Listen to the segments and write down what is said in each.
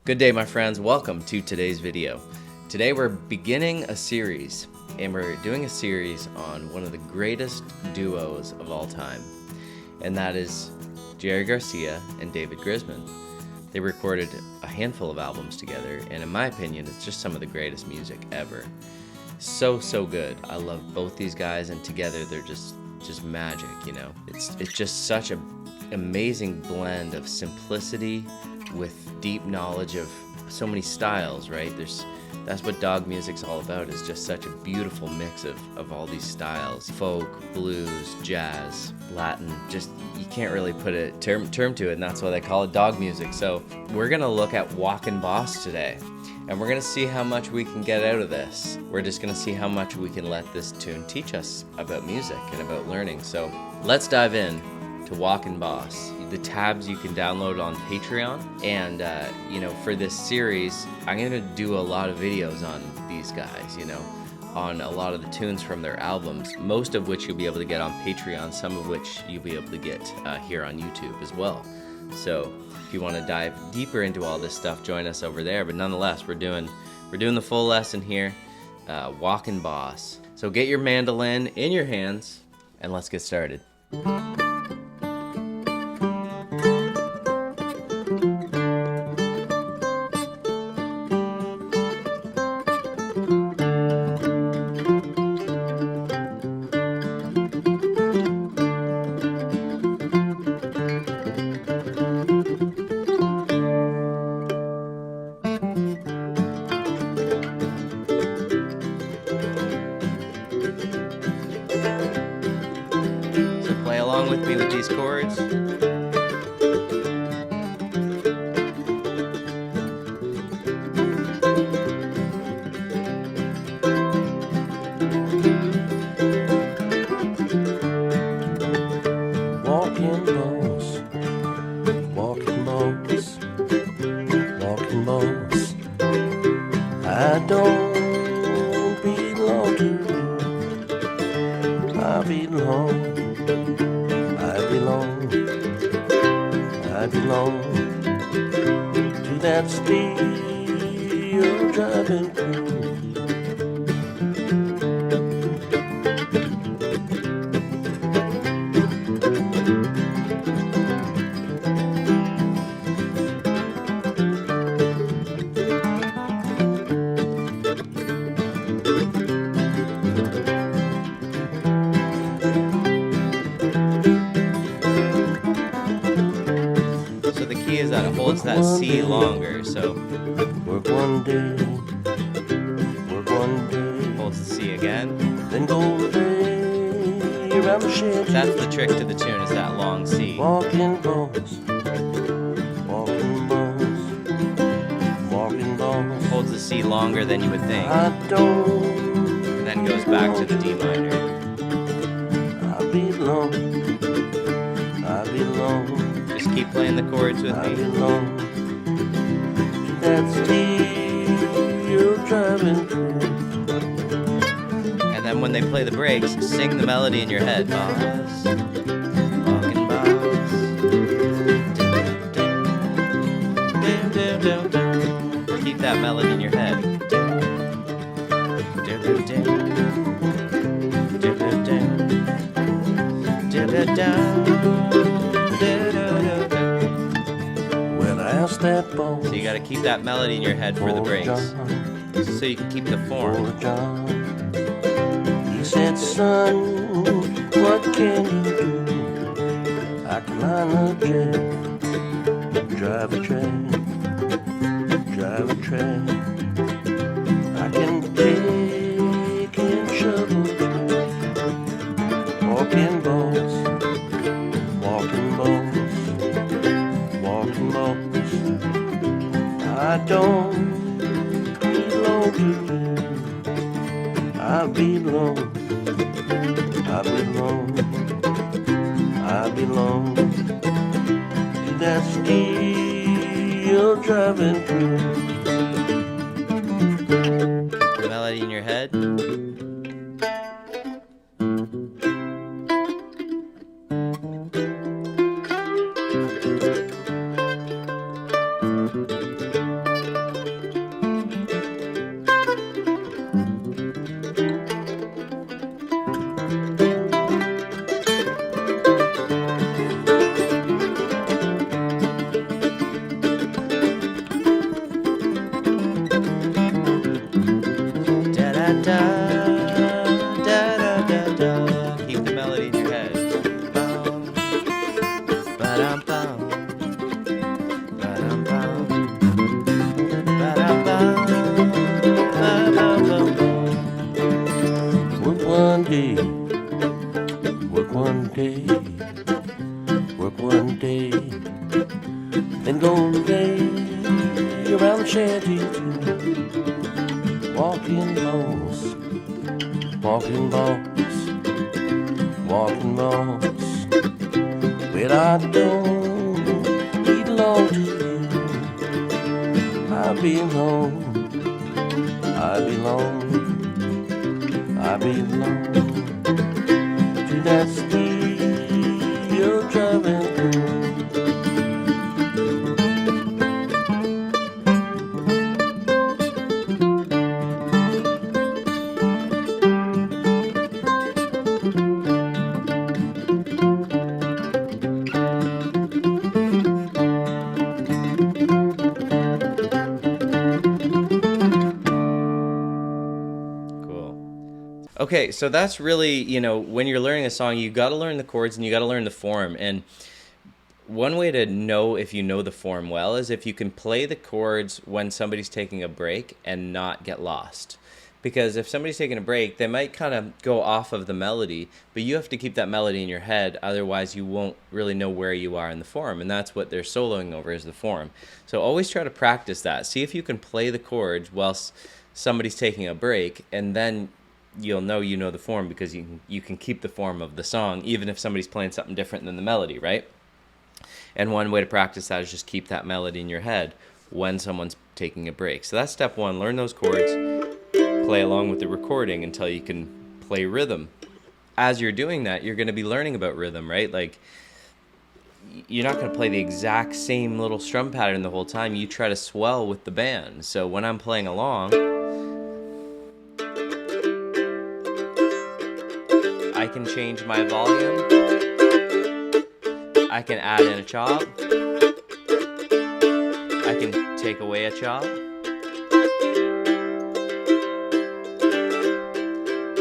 Good day, my friends. Welcome to today's video. Today we're beginning a series, and we're doing a series on one of the greatest duos of all time, and that is Jerry Garcia and David Grisman. They recorded a handful of albums together, and in my opinion, it's just some of the greatest music ever. So good. I love both these guys, and together they're just magic, you know. It's just such an amazing blend of simplicity with deep knowledge of so many styles, right? That's what dog music's all about, is just such a beautiful mix of all these styles. Folk, blues, jazz, Latin, just you can't really put a term to it, and that's why they call it dog music. So we're gonna look at Walkin Boss today, and we're gonna see how much we can get out of this. We're just gonna see how much we can let this tune teach us about music and about learning. So let's dive in to Walkin Boss. The tabs you can download on Patreon, and for this series I'm gonna do a lot of videos on these guys, on a lot of the tunes from their albums, most of which you'll be able to get on Patreon, some of which you'll be able to get here on YouTube as well. So if you want to dive deeper into all this stuff, join us over there. But nonetheless, we're doing the full lesson here, Walkin Boss. So get your mandolin in your hands and let's get started. Play along with me with these chords. Walkin Boss, Walkin Boss, Walkin Boss. I don't belong to you. I belong to that steel driving crew. Is that it holds that C longer, so work one day, holds the C again. Then go the day around the shed. That's the trick to the tune, is that long C. Walkin Boss, Walkin Boss, Walkin Boss. Holds the C longer than you would think. I don't. And then goes back to the D minor. I belong. Just keep playing the chords with I me. belong to that steel driving crew. And then when they play the breaks, sing the melody in your head. Boss, Walkin Boss. Keep that melody in your head. Well, I asked that boss. So you got to keep that melody in your head for the breaks, so you can keep the form. He said, son, what can you do? I can line a jet, drive a train, I can take and shovel. Walkin Boss, Walkin Boss. I don't belong to you. I belong to that steel driving crew. The melody in your head. da, da da da da. Keep the melody in your head. Bum, ba-dum, bum, ba-dum, bum, ba-dum, bum, ba-dum, bum, bum. Work one day, work one day, work one day, then go lay around the shanty too. Walkin' boss, walking boss, walking boss. Well, I don't belong to you. I belong, I belong, I belong to that steel driving through. Okay, so that's really, you know, when you're learning a song, you got to learn the chords and you got to learn the form. And one way to know if you know the form well is if you can play the chords when somebody's taking a break and not get lost. Because if somebody's taking a break, they might kind of go off of the melody, but you have to keep that melody in your head, otherwise you won't really know where you are in the form, and that's what they're soloing over is the form. So always try to practice that. See if you can play the chords whilst somebody's taking a break, and then you'll know you know the form because you can keep the form of the song even if somebody's playing something different than the melody, right? And one way to practice that is just keep that melody in your head when someone's taking a break. So that's step one. Learn those chords, play along with the recording until you can play rhythm. As you're doing that, you're going to be learning about rhythm, right? Like, you're not going to play the exact same little strum pattern the whole time. You try to swell with the band. So when I'm playing along, I can change my volume. I can add in a chop. I can take away a chop.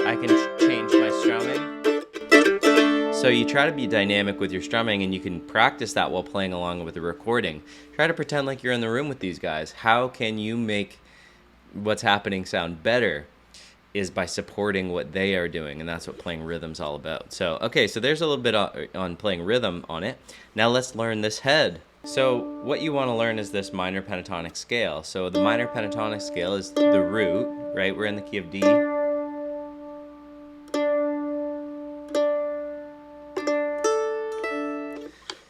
I can change my strumming. So you try to be dynamic with your strumming, and you can practice that while playing along with the recording. Try to pretend like you're in the room with these guys. How can you make what's happening sound better? Is by supporting what they are doing, and that's what playing rhythm's all about. So, okay, so there's a little bit on playing rhythm on it. Now let's learn this head. So what you want to learn is this minor pentatonic scale. So the minor pentatonic scale is the root, right? We're in the key of D.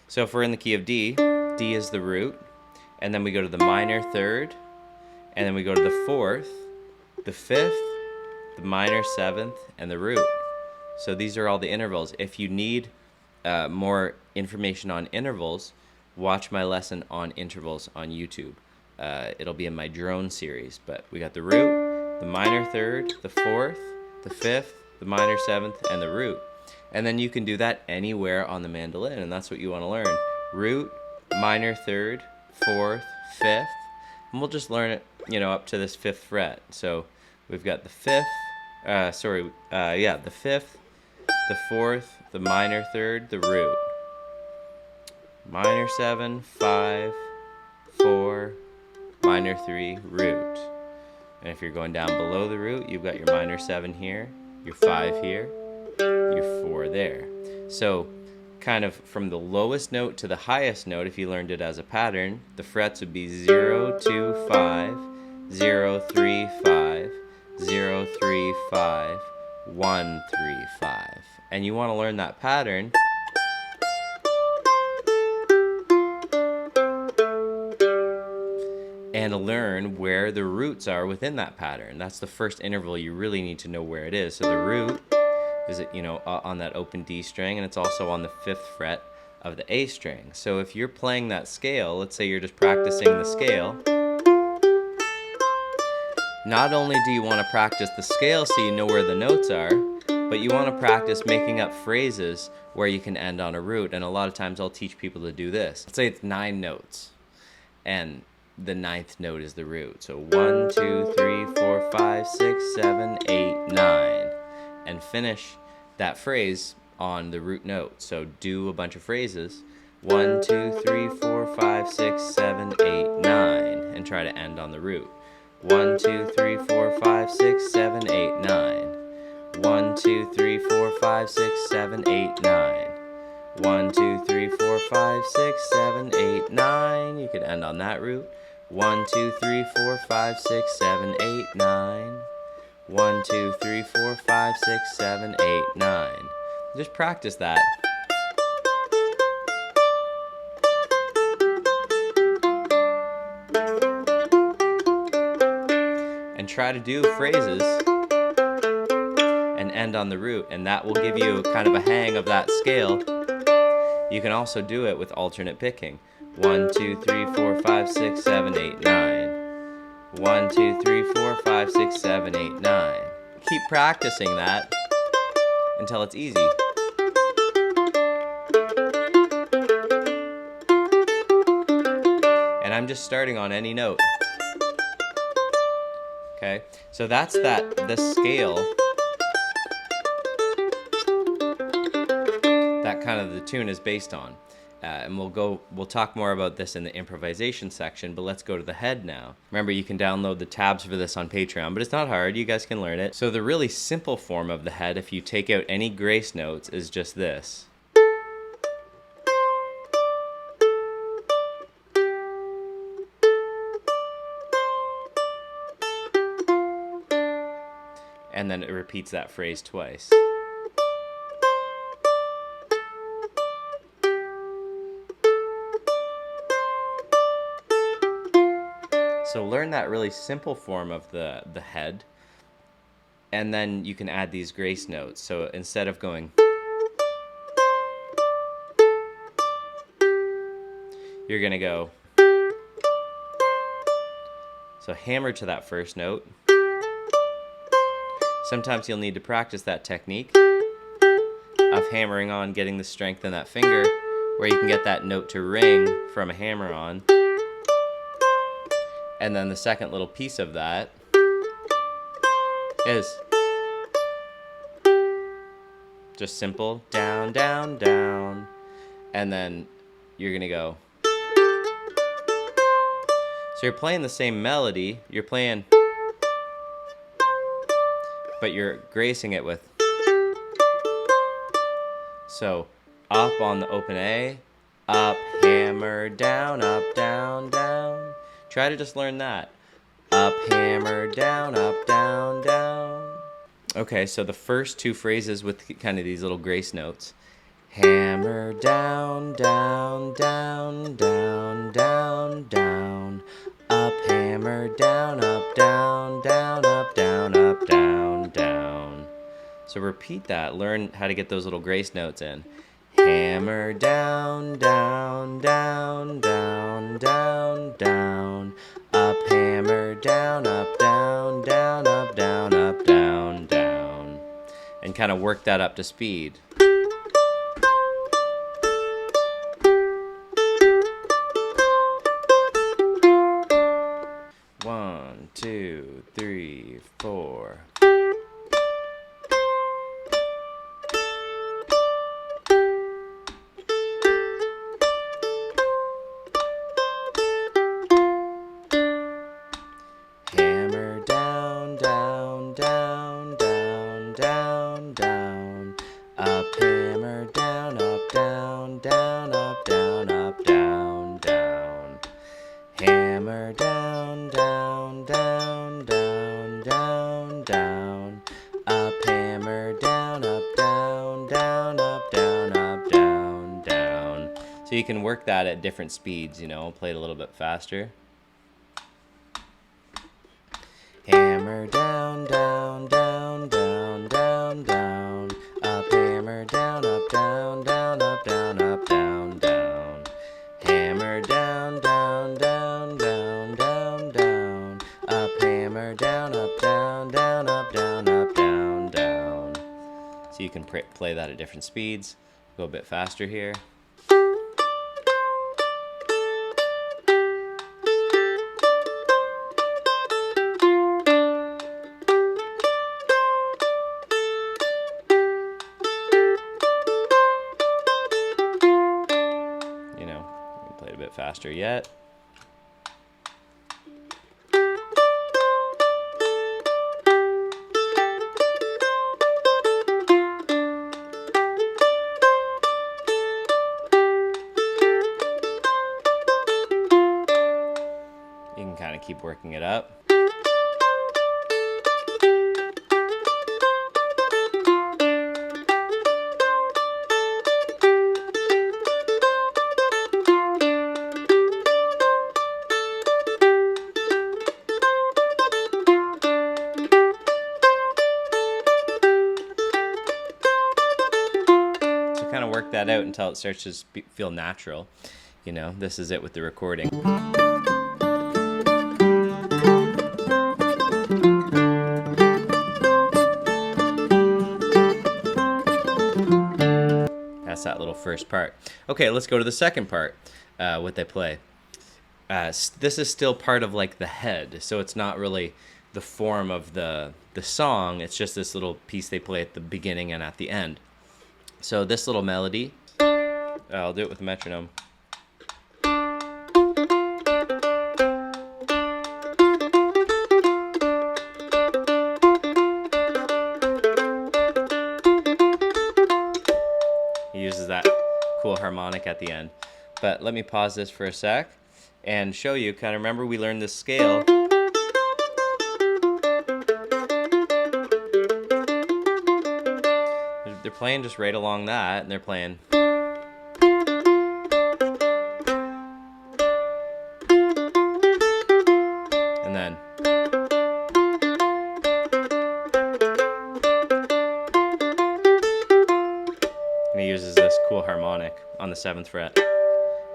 So if we're in the key of D, D is the root, and then we go to the minor third, and then we go to the fourth, the fifth, the minor seventh, and the root. So these are all the intervals. If you need more information on intervals, watch my lesson on intervals on YouTube. It'll be in my drone series. But we got the root, the minor third, the fourth, the fifth, the minor seventh, and the root. And then you can do that anywhere on the mandolin, and that's what you want to learn. Root, minor third, fourth, fifth, and we'll just learn it, you know, up to this fifth fret. So we've got the fifth, the fifth, the fourth, the minor third, the root. Minor 7, 5, 4, minor 3, root. And if you're going down below the root, you've got your minor 7 here, your 5 here, your 4 there. So kind of from the lowest note to the highest note, if you learned it as a pattern, the frets would be 0, 2, 5, 0, 3, 5, 0, 3, 5, 1, 3, 5. And you want to learn that pattern and learn where the roots are within that pattern. That's the first interval. You really need to know where it is. So the root is, you know, on that open D string, and it's also on the 5th fret of the A string. So if you're playing that scale, let's say you're just practicing the scale, not only do you want to practice the scale so you know where the notes are, but you want to practice making up phrases where you can end on a root. And a lot of times I'll teach people to do this. Let's say it's 9 notes, and the ninth note is the root. So 1, 2, 3, 4, 5, 6, 7, 8, 9. And finish that phrase on the root note. So do a bunch of phrases. 1, 2, 3, 4, 5, 6, 7, 8, 9. And try to end on the root. 1, 2, 3, 4, 5, 6, 7, 8, 9. 1, 2, 3, 4, 5, 6, 7, 8, 9. 1, 2, 3, 4, 5, 6, 7, 8, 9. You could end on that root. 1, 2, 3, 4, 5, 6, 7, 8, 9. 1, 2, 3, 4, 5, 6, 7, 8, 9. Just practice that. And try to do phrases and end on the root, and that will give you kind of a hang of that scale. You can also do it with alternate picking. 1, 2, 3, 4, 5, 6, 7, 8, 9. 1, 2, 3, 4, 5, 6, 7, 8, 9. Keep practicing that until it's easy. And I'm just starting on any note. Okay, so that's the scale that kind of the tune is based on. And we'll talk more about this in the improvisation section, but let's go to the head now. Remember, you can download the tabs for this on Patreon, but it's not hard. You guys can learn it. So the really simple form of the head, if you take out any grace notes, is just this. And then it repeats that phrase twice. So learn that really simple form of the head, and then you can add these grace notes. So instead of going, you're gonna go, so hammer to that first note. Sometimes you'll need to practice that technique of hammering on, getting the strength in that finger, where you can get that note to ring from a hammer on. And then the second little piece of that is just simple down, down, down. And then you're gonna go. So you're playing the same melody, you're playing, but you're gracing it with. So up on the open A, up, hammer, down, up, down, down. Try to just learn that. Up, hammer, down, up, down, down. Okay, so the first two phrases with kind of these little grace notes. Hammer, down, down, down, down, down, down. Up, hammer, down, up, down, down, up, down, up, down, down. So repeat that. Learn how to get those little grace notes in. Hammer, down, down, down, down, down, down. Up, hammer, down, up, down, down, up, down, up, down, down. And kind of work that up to speed. One, two, three, four. Hammer down, down, down, down, down, down. Up, hammer down, up, down, down, up, down, up, down, down. Hammer down, down, down, down, down, down. Up, hammer down, up, down, down, up, down, up, down, down. So you can work that at different speeds, you know, play it a little bit faster. Hammer down, down, down, down, down, down. Up, hammer down, up, down, down, up, down, up, down, down. Hammer down, down, down, down, down, down. Up, hammer down, up, down, down, up, down, up, down, down. So you can play that at different speeds. Go a bit faster here. faster yet. You can kind of keep working it up. So kind of work that out until it starts to feel natural. You know, this is it with the recording. That's that little first part. Okay, let's go to the second part, what they play. This is still part of like the head, so it's not really the form of the song. It's just this little piece they play at the beginning and at the end. So this little melody, I'll do it with a metronome. He uses that cool harmonic at the end. But let me pause this for a sec and show you, kind of remember we learned this scale. They're playing just right along that, and they're playing. And then. And he uses this cool harmonic on the 7th fret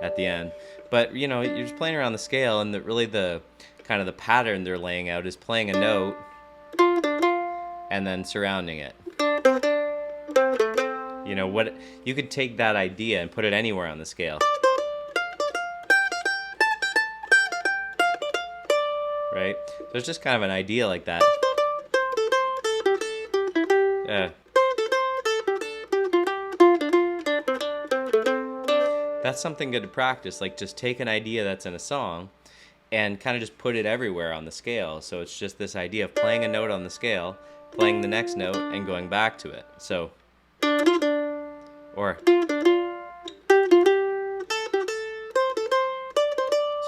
at the end. But, you know, you're just playing around the scale, and really the kind of the pattern they're laying out is playing a note and then surrounding it. You know, what you could take that idea and put it anywhere on the scale. Right? So it's just kind of an idea like that. That's something good to practice, like just take an idea that's in a song and kind of just put it everywhere on the scale. So it's just this idea of playing a note on the scale, playing the next note, and going back to it. So, or, so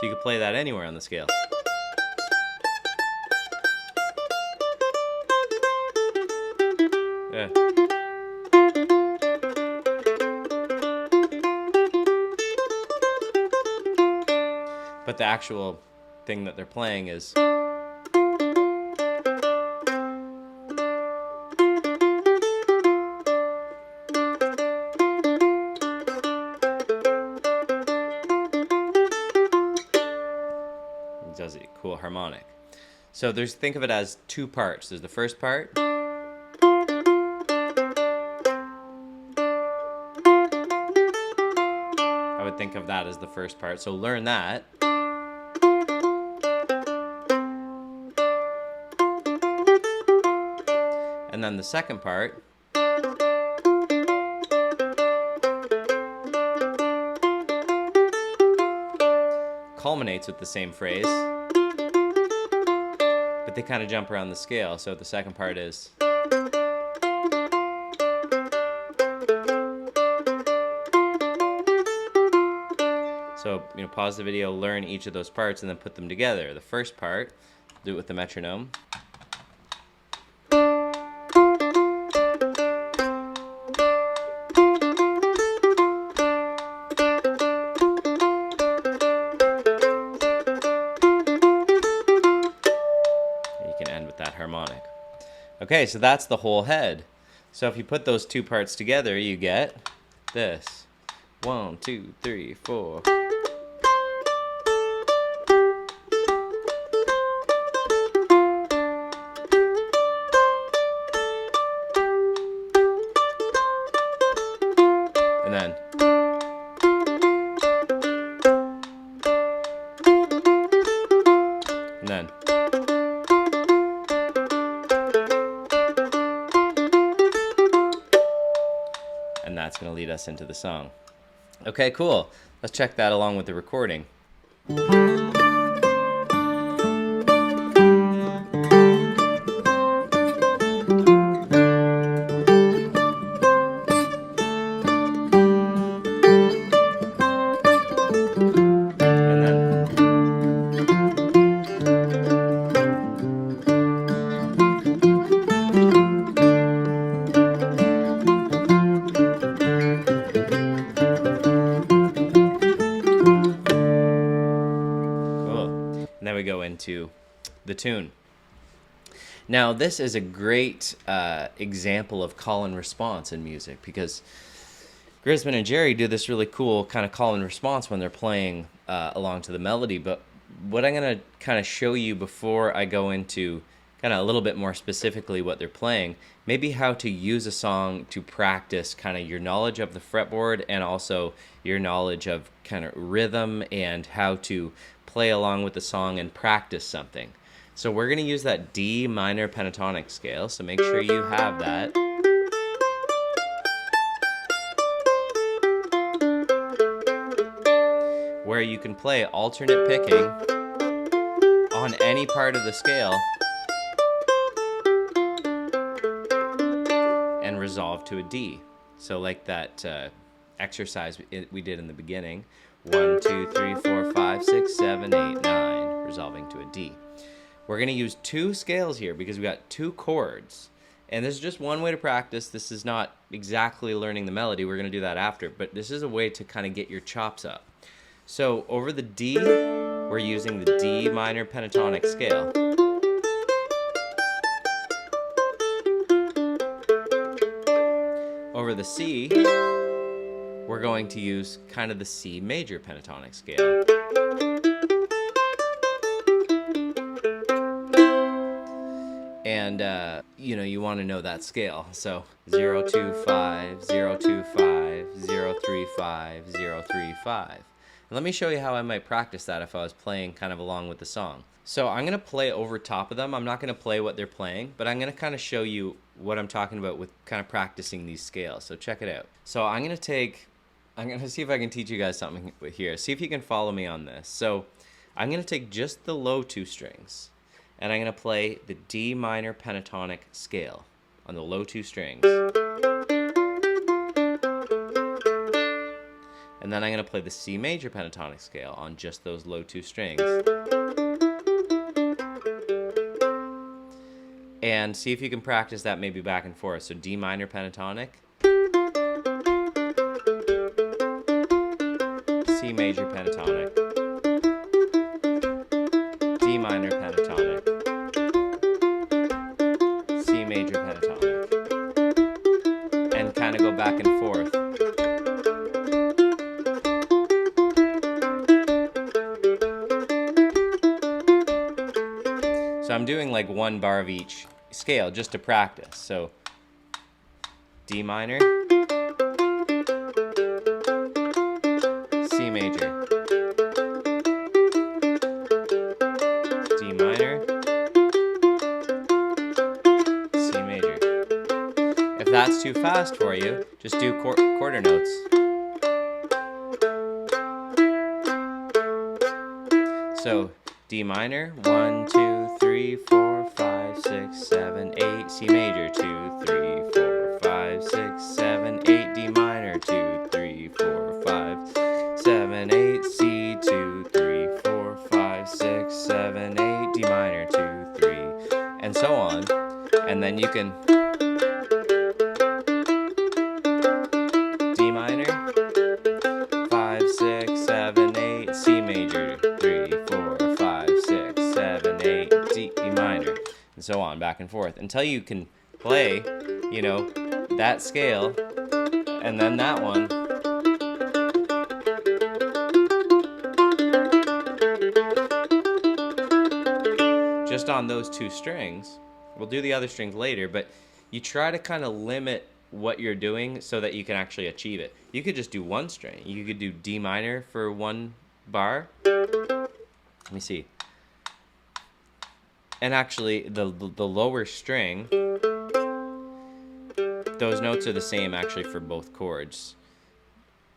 you could play that anywhere on the scale. Yeah. But the actual thing that they're playing is it does a cool harmonic. So think of it as two parts. There's the first part. I would think of that as the first part. So learn that. And then the second part culminates with the same phrase, but they kind of jump around the scale. So the second part is. So, you know, pause the video, learn each of those parts, and then put them together. The first part, do it with the metronome. Harmonic. Okay, so that's the whole head. So if you put those two parts together, you get this. 1, 2, 3, 4. And then. And then. And that's going to lead us into the song. Okay, cool. Let's check that along with the recording. And then we go into the tune. Now, this is a great example of call and response in music, because Grisman and Jerry do this really cool kind of call and response when they're playing along to the melody. But what I'm going to kind of show you before I go into kind of a little bit more specifically what they're playing, maybe how to use a song to practice kind of your knowledge of the fretboard and also your knowledge of kind of rhythm and how to play along with the song and practice something. So we're going to use that D minor pentatonic scale, so make sure you have that. Where you can play alternate picking on any part of the scale and resolve to a D. So like that exercise we did in the beginning, 1, 2, 3, 4, 5, 6, 7, 8, 9, resolving to a D. We're going to use two scales here because we got two chords. And this is just one way to practice. This is not exactly learning the melody. We're going to do that after. But this is a way to kind of get your chops up. So over the D, we're using the D minor pentatonic scale. Over the C, we're going to use kind of the C major pentatonic scale. And, you want to know that scale. So 0, 2, 5, 0, 2, 5, 0, 3, 5, 0, 3, 5. And let me show you how I might practice that if I was playing kind of along with the song. So I'm going to play over top of them. I'm not going to play what they're playing, but I'm going to kind of show you what I'm talking about with kind of practicing these scales. So check it out. So I'm going to see if I can teach you guys something here. See if you can follow me on this. So I'm going to take just the low two strings, and I'm going to play the D minor pentatonic scale on the low two strings. And then I'm going to play the C major pentatonic scale on just those low two strings. And see if you can practice that maybe back and forth. So D minor pentatonic, C major pentatonic, D minor pentatonic, C major pentatonic, and kind of go back and forth. So I'm doing like one bar of each scale just to practice. So D minor, C major, D minor, C major. If that's too fast for you, just do quarter notes. So D minor, 1, 2, 3, 4, 5, 6, 7, 8, C major, 2, 3, 4, 5, 6, 7, 8, D minor, 2, 3, 4, 5, 7, 8, C, 2, 3, 4, 5, 6, 7, 8, D minor, 2, 3, and so on. And then you can D minor, 5, 6, 7, 8, C major, 3, 4, 5, 6, 7, 8, D minor, and so on, back and forth, until you can play, that scale, and then that one. Just on those two strings. We'll do the other strings later, but you try to kind of limit what you're doing so that you can actually achieve it. You could just do one string. You could do D minor for one bar. Let me see. And actually, the lower string, those notes are the same actually for both chords.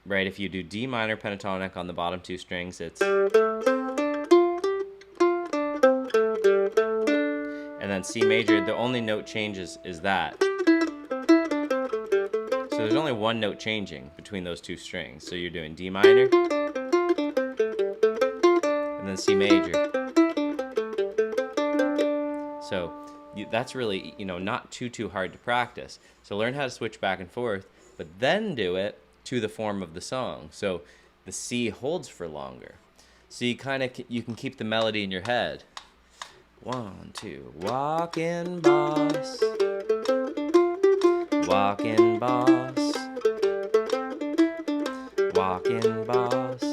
Right? If you do D minor pentatonic on the bottom two strings, it's then C major, the only note changes is that. So there's only one note changing between those two strings. So you're doing D minor, and then C major. So that's really, not too hard to practice. So learn how to switch back and forth, but then do it to the form of the song. So the C holds for longer. So you can keep the melody in your head. 1, 2, Walkin Boss, Walkin Boss, Walkin Boss,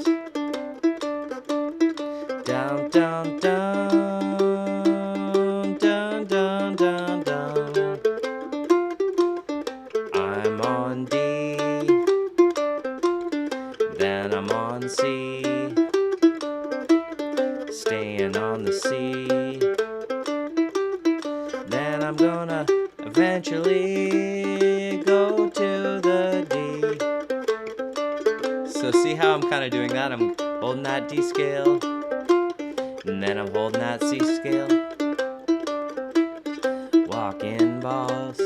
down, down, down, down, down, down, down. I'm on D, then I'm on C, staying on the C, then I'm gonna eventually go to the D. So see how I'm kind of doing that? I'm holding that D scale, and then I'm holding that C scale. Walkin Boss,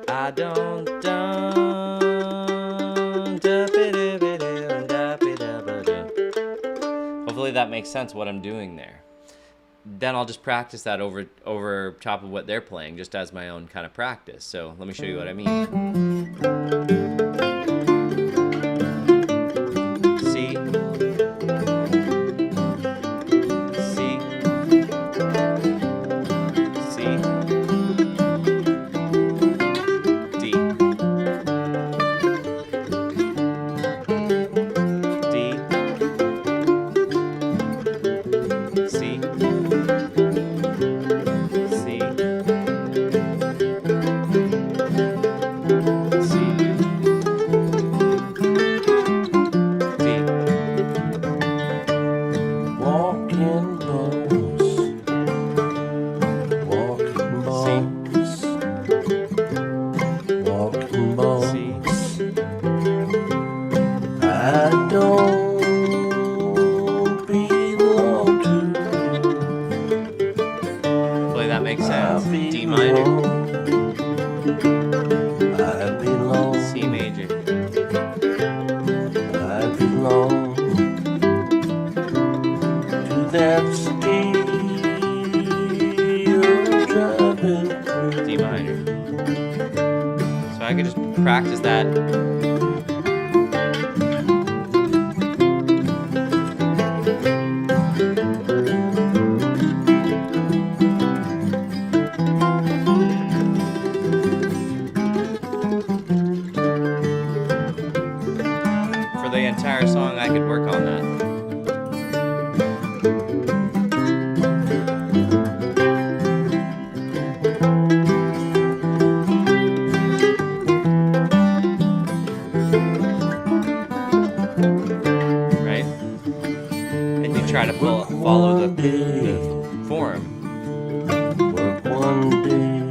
I don't Hopefully that makes sense what I'm doing there. Then I'll just practice that over top of what they're playing, just as my own kind of practice. So let me show you what I mean. C, C, C, D, D, C, C, C, D. Walkin Boss, Walkin Boss, Walkin Boss. C. I don't belong to Hopefully that makes you. sense. D minor, I belong. C major, I belong to that city you're driving through. D minor. So I could just practice that. For the entire song, I could work on that. Right? And you try to follow the form. Work one day,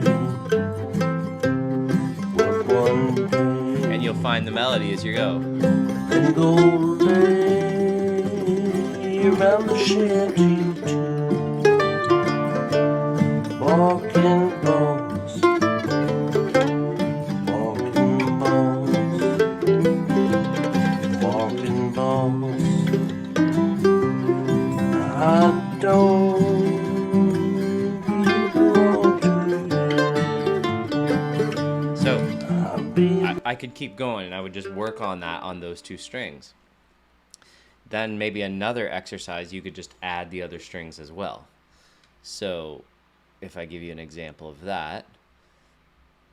work one day, And you'll find the melody as you go. then go lay around the shanty too. Walkin Boss, Walkin Boss, Walkin Boss. I don't belong to So you. I'll be I could keep going, and I would just work on that on those two strings. Then maybe another exercise, you could just add the other strings as well. So if I give you an example of that,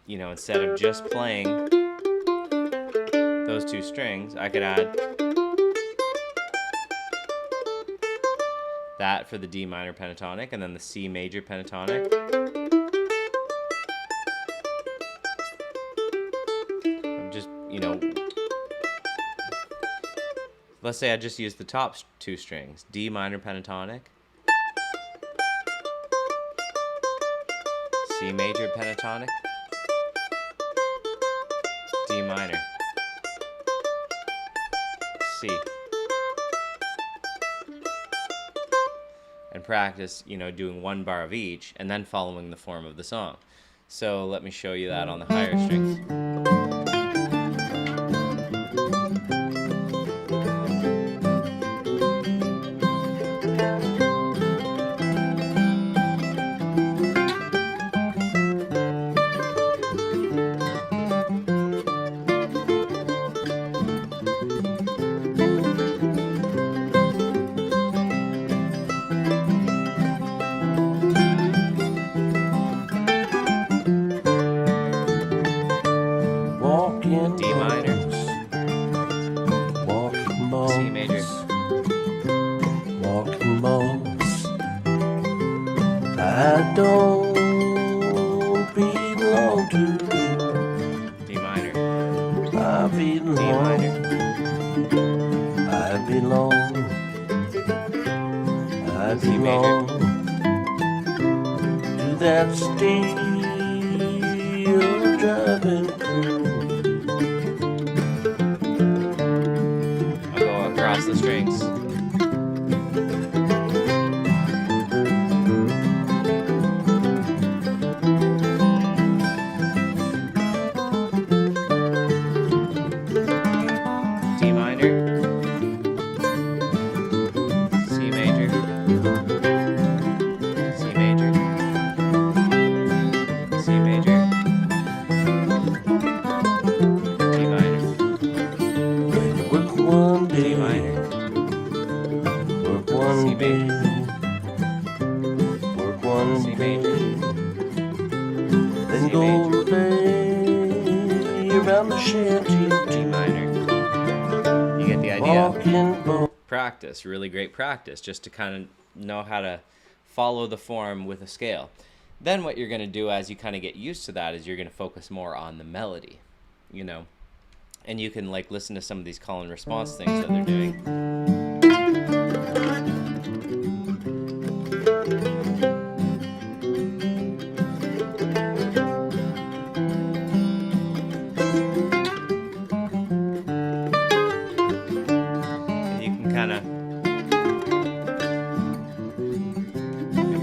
instead of just playing those two strings, I could add that for the D minor pentatonic, and then the C major pentatonic. I'm just, let's say I just use the top two strings, D minor pentatonic, C major pentatonic, D minor, C. and practice, doing one bar of each and then following the form of the song. So let me show you that on the higher strings. Walkin' D minor, Walkin' Boss, C major, Walkin' Boss. I don't belong to you. D minor, I D belong. minor, I belong. I C major, belong to that steel driving crew. I'll go across the strings. D minor, C major, C major, C major, D minor, Work one D day, minor, work C one day, major, work one C day, major, then C go major, lay around the shanty. G minor. You get the idea. Walkin' Boss. Practice, really great practice, just to kind of know how to follow the form with a scale. Then what you're going to do as you kind of get used to that is you're going to focus more on the melody, and you can like listen to some of these call and response things that they're doing. And you can kind of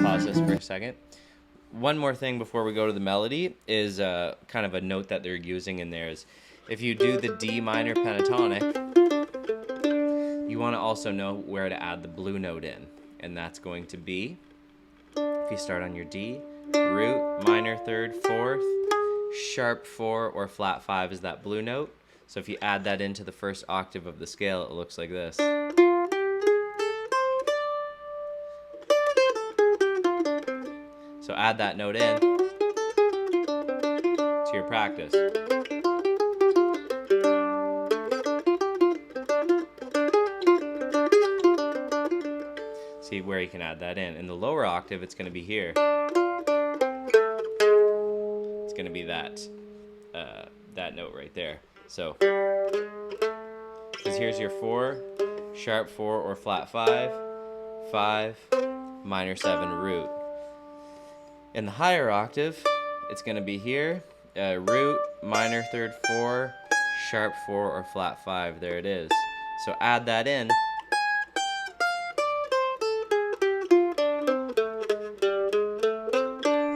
pause this for a second. One more thing before we go to the melody is kind of a note that they're using in there is if you do the D minor pentatonic, you want to also know where to add the blue note in, and that's going to be, if you start on your D, root, minor third, fourth, sharp 4 or flat 5 is that blue note. So if you add that into the first octave of the scale, it looks like this. So add that note in to your practice. See where you can add that in. In the lower octave, it's going to be here. It's going to be that note right there. So, because here's your 4, sharp 4 or flat 5, 5, minor 7, root. In the higher octave, it's going to be here, root, minor third 4, sharp 4 or flat 5. There it is. So add that in.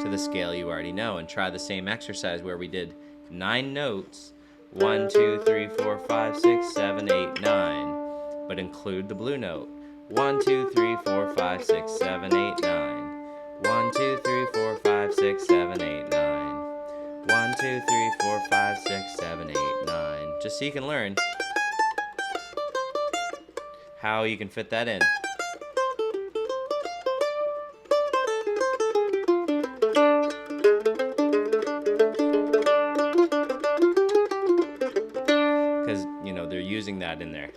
To the scale you already know, and try the same exercise where we did 9 notes, 1, 2, 3, 4, 5, 6, 7, 8, 9, but include the blue note. 1, 2, 3, 4, 5, 6, 7, 8, 9. 1, 2, 3, 4, 5, 6, 7, 8, 9. 1, 2, 3, 4, 5, 6, 7, 8, 9. Just so you can learn how you can fit that in. Because, they're using that in there.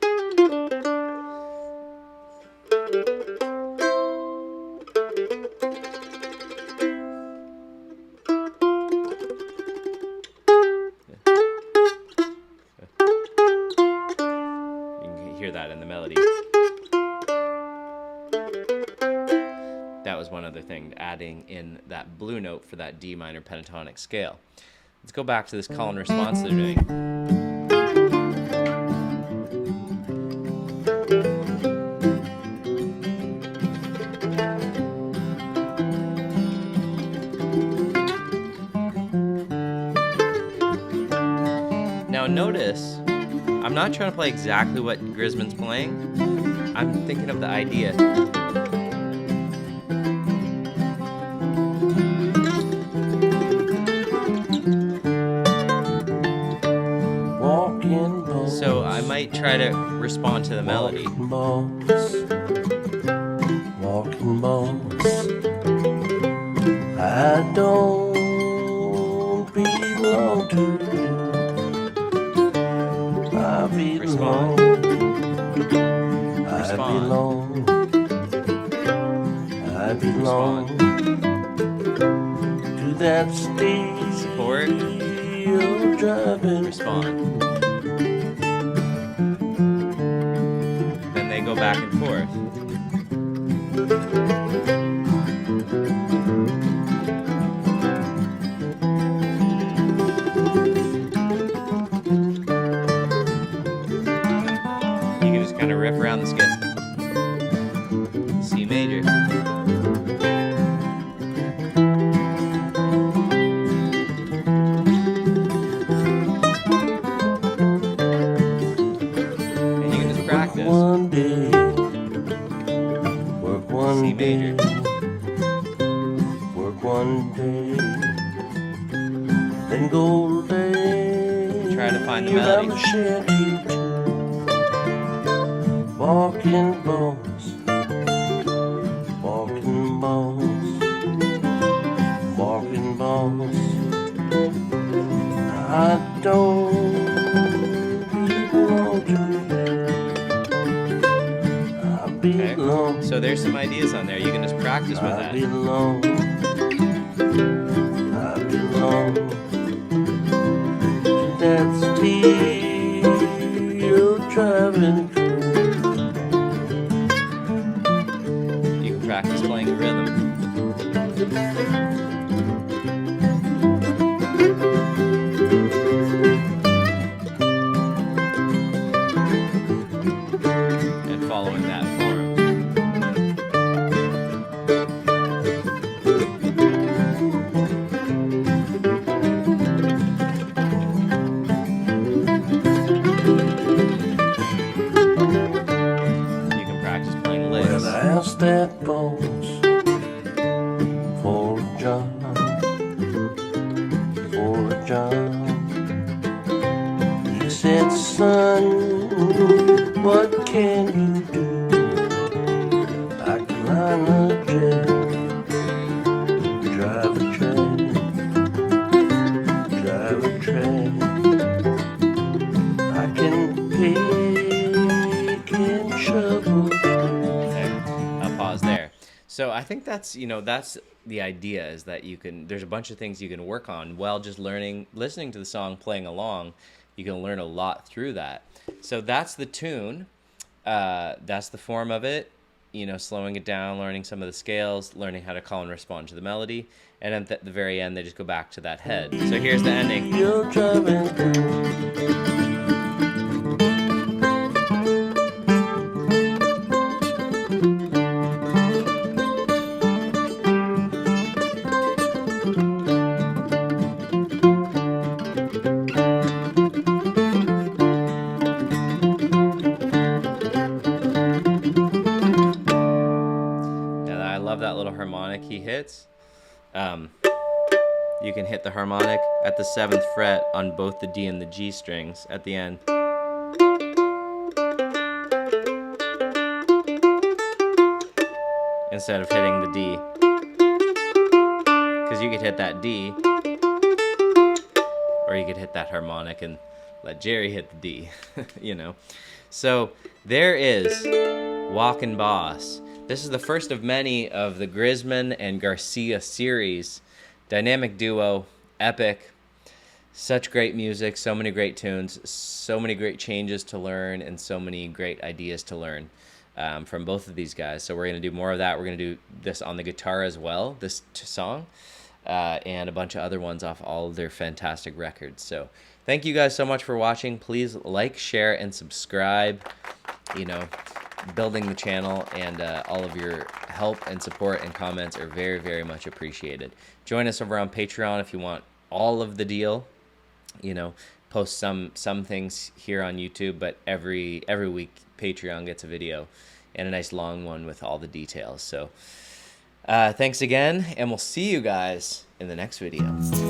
Hear that in the melody. That was one other thing, adding in that blue note for that D minor pentatonic scale. Let's go back to this call and response they're doing. notice, I'm not trying to play exactly what Grisman's playing. I'm thinking of the idea. Walkin Boss. So I might try to respond to the melody. Walkin Boss. Walkin Boss. I don't belong to you. I belong. I belong. I belong to that stage. Support. You're driving. Respond. Then they go back and forth. You can just kind of riff around the skit. C major. And you can just practice. One day, work one C day, major. work one day, then go lay. Try to find the down melody. the shanty too. Walkin Boss, Walkin Boss, Walkin Boss. I don't belong to you. I belong. So there's some ideas on there. You can just practice with I that. belong. I belong to that steel driving crew. You can practice playing the rhythm. And following that form. You can practice playing licks. Well, I asked that boss for a job, for a job. He said, son, what can you do? I can line a jet, drive a train, drive a train. I can pick and shovel. Okay, I'll pause there. So I think that's the idea, is that there's a bunch of things you can work on while just listening to the song, playing along. You can learn a lot through that. So that's the tune. That's the form of it. Slowing it down, learning some of the scales, learning how to call and respond to the melody. And at the very end, they just go back to that head. So here's the ending. You're driving I love that little harmonic he hits. You can hit the harmonic at the 7th fret on both the D and the G strings at the end. Instead of hitting the D. Because you could hit that D, or you could hit that harmonic and let Jerry hit the D, So there is Walkin Boss. This is the first of many of the Grisman and Garcia series. Dynamic duo, epic, such great music, so many great tunes, so many great changes to learn, and so many great ideas to learn from both of these guys. So we're going to do more of that. We're going to do this on the guitar as well, this song, and a bunch of other ones off all of their fantastic records. So thank you guys so much for watching. Please like, share, and subscribe. Building the channel and all of your help and support and comments are very, very much appreciated. Join us over on Patreon if you want all of the deal. post some things here on YouTube, but every week Patreon gets a video, and a nice long one with all the details. So thanks again, and we'll see you guys in the next video.